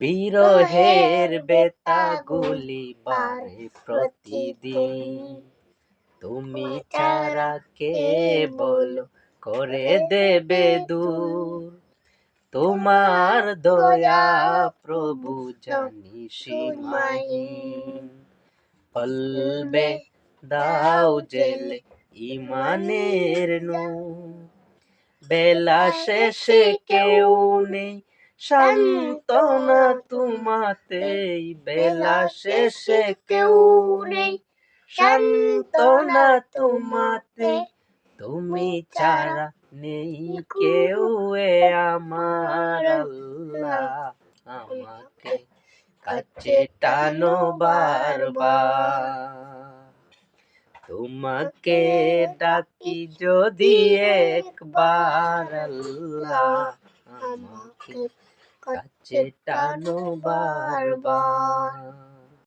বিরহের বেতাগুলি বাড়ে প্রতিদিন। তুমি ছাড়া কে বলো করে দেবে দূর। তোমার দয়া প্রভু জানি সীমাহীন। কলবে দাও জেলে ইমানের নূর। বেলা শেষে কেউ নেই সান্ত্বনা তোমাতেই। বেলা শেষে কেউ নেই সান্ত্বনা তোমাতে। তুমি ছাড়া নেই কেউ এ আমার আল্লাহ। আমাকে কাছে টানো বারবার। তোমাকে ডাকি যদি একবার আল্লাহ। আমাকে কাছে টানো বারবার।